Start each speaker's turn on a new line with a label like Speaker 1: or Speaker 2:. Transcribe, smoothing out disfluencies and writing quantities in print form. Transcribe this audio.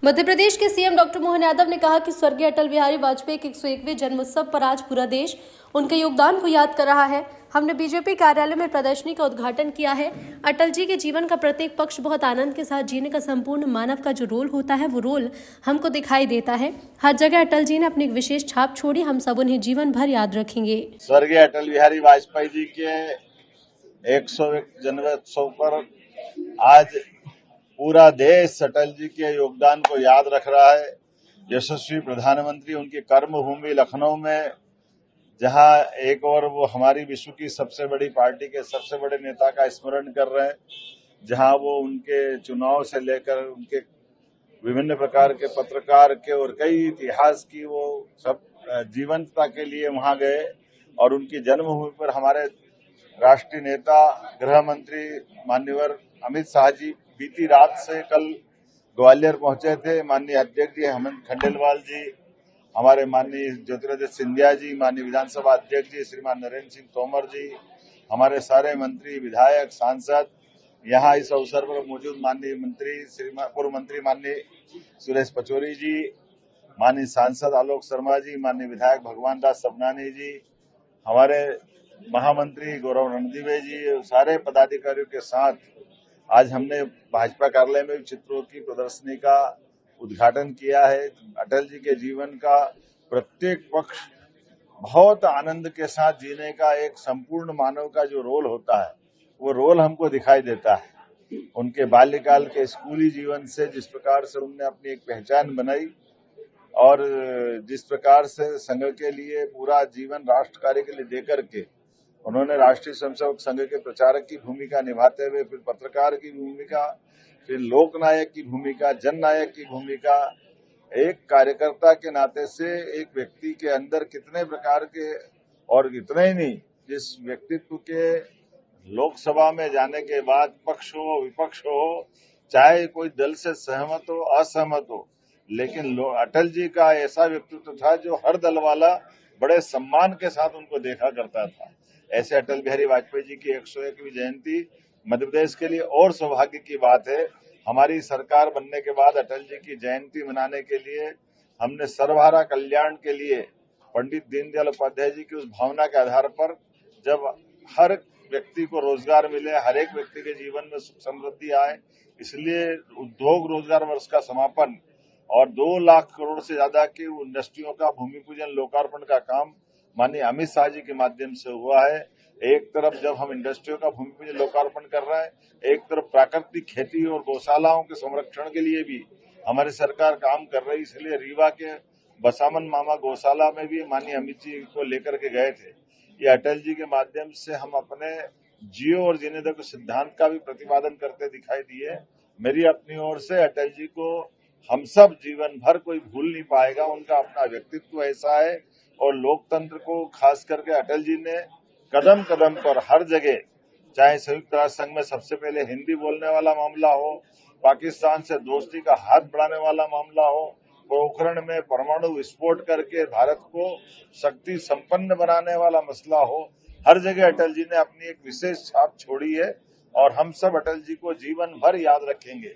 Speaker 1: मध्य प्रदेश के CM doctor Mohan Yadav ने कहा कि स्वर्गीय अटल बिहारी वाजपेयी के 101वें जन्मोत्सव पर आज पूरा देश उनके योगदान को याद कर रहा है। हमने बीजेपी कार्यालय में प्रदर्शनी का उद्घाटन किया है। अटल जी के जीवन का प्रत्येक पक्ष बहुत आनंद के साथ जीने का संपूर्ण मानव का जो रोल होता है वो रोल हमको दिखाई देता है। हर जगह अटल जी ने अपनी एक विशेष छाप छोड़ी, हम सब उन्हें जीवन भर याद रखेंगे।
Speaker 2: स्वर्गीय अटल बिहारी वाजपेयी जी के 101 जन्मोत्सव पर आज पूरा देश अटल जी के योगदान को याद रख रहा है। यशस्वी प्रधानमंत्री उनकी कर्मभूमि लखनऊ में, जहां एक और वो हमारी विश्व की सबसे बड़ी पार्टी के सबसे बड़े नेता का स्मरण कर रहे हैं, जहां वो उनके चुनाव से लेकर उनके विभिन्न प्रकार के पत्रकार के और कई इतिहास की वो सब जीवंतता के लिए वहां गए और उनकी जन्मभूमि पर हमारे राष्ट्रीय नेता गृह मंत्री माननीय अमित शाह जी बीती रात से कल ग्वालियर पहुंचे थे। माननीय अध्यक्ष जी हेमंत खंडेलवाल जी, हमारे माननीय ज्योतिरादित्य सिंधिया जी, माननीय विधानसभा अध्यक्ष जी श्रीमान नरेंद्र सिंह तोमर जी, हमारे सारे मंत्री, विधायक, सांसद यहाँ इस अवसर पर मौजूद, माननीय मंत्री पूर्व मंत्री माननीय सुरेश पचौरी जी, माननीय सांसद आलोक शर्मा जी, माननीय विधायक भगवान दास सबनानी जी, हमारे महामंत्री गौरव रणदीवे जी, सारे पदाधिकारियों के साथ आज हमने भाजपा कार्यालय में चित्रों की प्रदर्शनी का उद्घाटन किया है। अटल जी के जीवन का प्रत्येक पक्ष बहुत आनंद के साथ जीने का एक संपूर्ण मानव का जो रोल होता है वो रोल हमको दिखाई देता है। उनके बाल्यकाल के स्कूली जीवन से जिस प्रकार से उन्होंने अपनी एक पहचान बनाई और जिस प्रकार से संघ के लिए पूरा जीवन राष्ट्र कार्य के लिए देकर के उन्होंने राष्ट्रीय स्वयंसेवक संघ के प्रचारक की भूमिका निभाते हुए फिर पत्रकार की भूमिका, फिर लोकनायक की भूमिका, जननायक की भूमिका, एक कार्यकर्ता के नाते से एक व्यक्ति के अंदर कितने प्रकार के, और इतने ही नहीं, जिस व्यक्तित्व के लोकसभा में जाने के बाद पक्ष हो विपक्ष हो, चाहे कोई दल से सहमत हो असहमत हो, लेकिन अटल जी का ऐसा व्यक्तित्व था जो हर दल वाला बड़े सम्मान के साथ उनको देखा करता था। ऐसे अटल बिहारी वाजपेयी जी की 101वीं जयंती मध्य प्रदेश के लिए और सौभाग्य की बात है। हमारी सरकार बनने के बाद अटल जी की जयंती मनाने के लिए हमने सर्वहारा कल्याण के लिए पंडित दीनदयाल उपाध्याय जी की उस भावना के आधार पर, जब हर व्यक्ति को रोजगार मिले, हर एक व्यक्ति के जीवन में सुख समृद्धि आए, इसलिए उद्योग रोजगार वर्ष का समापन और 2 लाख करोड़ से ज्यादा की इंडस्ट्रियों का भूमि पूजन लोकार्पण का काम माननीय अमित शाह जी के माध्यम से हुआ है। एक तरफ जब हम इंडस्ट्रियों का भूमि पूजन लोकार्पण कर रहे हैं, एक तरफ प्राकृतिक खेती और गौशालाओं के संरक्षण के लिए भी हमारी सरकार काम कर रही है। इसलिए रीवा के बसामन मामा गौशाला में भी माननीय अमित जी को लेकर के गए थे। ये अटल जी के माध्यम से हम अपने जियो और जीने दो के सिद्धांत का भी प्रतिपादन करते दिखाई दिए। मेरी अपनी ओर से अटल जी को हम सब जीवन भर कोई भूल नहीं पाएगा। उनका अपना व्यक्तित्व ऐसा है और लोकतंत्र को खास करके अटल जी ने कदम कदम पर हर जगह, चाहे संयुक्त राष्ट्र संघ में सबसे पहले हिंदी बोलने वाला मामला हो, पाकिस्तान से दोस्ती का हाथ बढ़ाने वाला मामला हो, पोखरण में परमाणु विस्फोट करके भारत को शक्ति संपन्न बनाने वाला मसला हो, हर जगह अटल जी ने अपनी एक विशेष छाप छोड़ी है और हम सब अटल जी को जीवन भर याद रखेंगे।